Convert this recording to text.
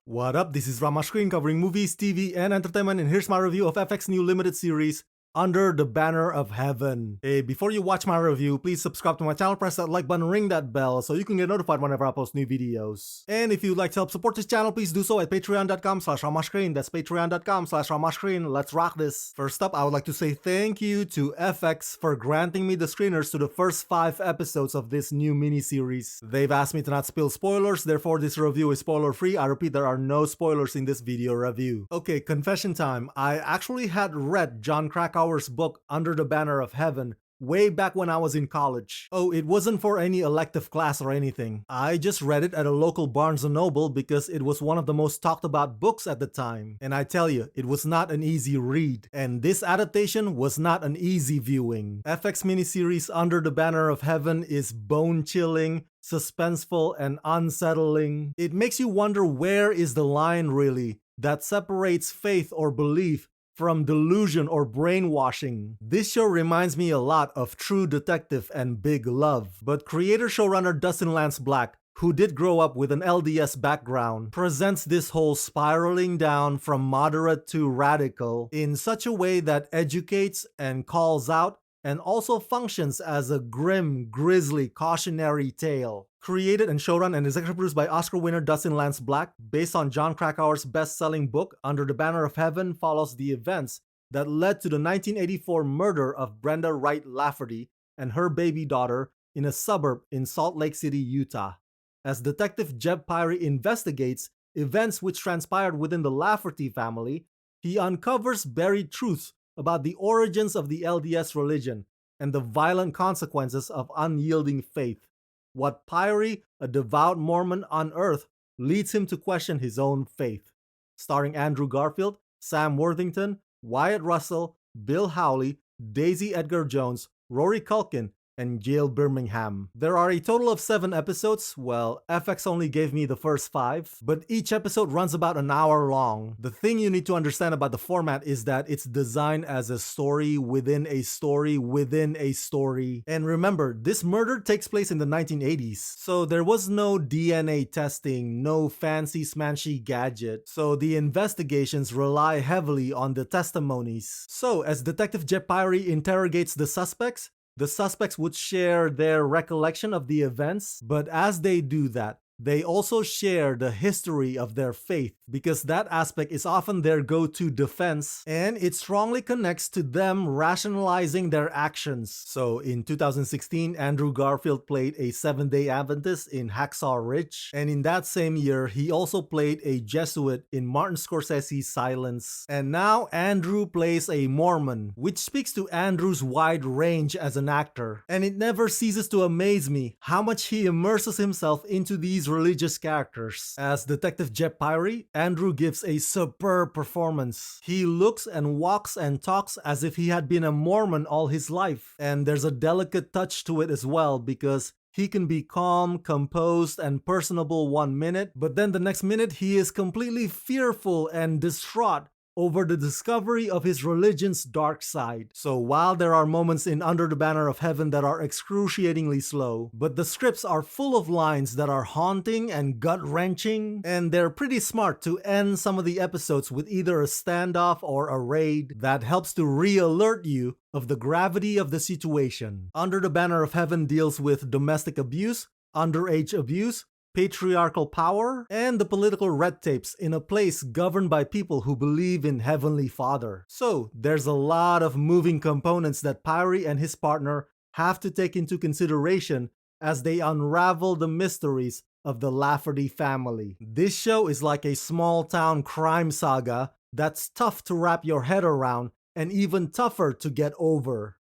What up, this is Rama Screen covering movies, TV, and entertainment, and here's my review of FX new limited series, Under the Banner of Heaven. Hey, before you watch my review, please subscribe to my channel, press that like button, ring that bell so you can get notified whenever I post new videos. And if you'd like to help support this channel, please do so at patreon.com/ramascreen. That's patreon.com/ramascreen. Let's rock this. First up, I would like to say thank you to FX for granting me the screeners to the first 5 episodes of this new mini-series. They've asked me to not spill spoilers, therefore this review is spoiler-free. I repeat, there are no spoilers in this video review. Okay, confession time. I actually had read John Krakauer's book Under the Banner of Heaven way back when I was in college. Oh, it wasn't for any elective class or anything. I just read it at a local Barnes & Noble because it was one of the most talked about books at the time. And I tell you, it was not an easy read. And this adaptation was not an easy viewing. FX miniseries Under the Banner of Heaven is bone-chilling, suspenseful, and unsettling. It makes you wonder, where is the line really that separates faith or belief from delusion or brainwashing? This show reminds me a lot of True Detective and Big Love, but creator showrunner Dustin Lance Black, who did grow up with an LDS background, presents this whole spiraling down from moderate to radical in such a way that educates and calls out and also functions as a grim, grisly cautionary tale. Created and showrun and executive produced by Oscar winner Dustin Lance Black, based on John Krakauer's best-selling book, Under the Banner of Heaven follows the events that led to the 1984 murder of Brenda Wright Lafferty and her baby daughter in a suburb in Salt Lake City, Utah. As Detective Jeb Pyrie investigates events which transpired within the Lafferty family, he uncovers buried truths about the origins of the LDS religion and the violent consequences of unyielding faith. What Pyrie, a devout Mormon, unearthed leads him to question his own faith. Starring Andrew Garfield, Sam Worthington, Wyatt Russell, Bill Howley, Daisy Edgar Jones, Rory Culkin, and Gail Birmingham. There are a total of 7 episodes. Well, FX only gave me the first 5, but each episode runs about an hour long. The thing you need to understand about the format is that it's designed as a story within a story within a story. And remember, this murder takes place in the 1980s, so there was no DNA testing, no fancy smanchy gadget, so the investigations rely heavily on the testimonies. So as Detective Jeb Pyrie interrogates the suspects would share their recollection of the events, but as they do that, they also share the history of their faith, because that aspect is often their go-to defense, and it strongly connects to them rationalizing their actions. So in 2016, Andrew Garfield played a Seventh-day Adventist in Hacksaw Ridge, and in that same year, he also played a Jesuit in Martin Scorsese's Silence. And now Andrew plays a Mormon, which speaks to Andrew's wide range as an actor. And it never ceases to amaze me how much he immerses himself into these religious characters. As Detective Jeb Pyrie, Andrew gives a superb performance. He looks and walks and talks as if he had been a Mormon all his life. And there's a delicate touch to it as well, because he can be calm, composed, and personable one minute, but then the next minute he is completely fearful and distraught over the discovery of his religion's dark side. So while there are moments in Under the Banner of Heaven that are excruciatingly slow, but the scripts are full of lines that are haunting and gut-wrenching, and they're pretty smart to end some of the episodes with either a standoff or a raid that helps to re-alert you of the gravity of the situation. Under the Banner of Heaven deals with domestic abuse, underage abuse, patriarchal power, and the political red tapes in a place governed by people who believe in Heavenly Father. So there's a lot of moving components that Pyrie and his partner have to take into consideration as they unravel the mysteries of the Lafferty family. This show is like a small-town crime saga that's tough to wrap your head around and even tougher to get over.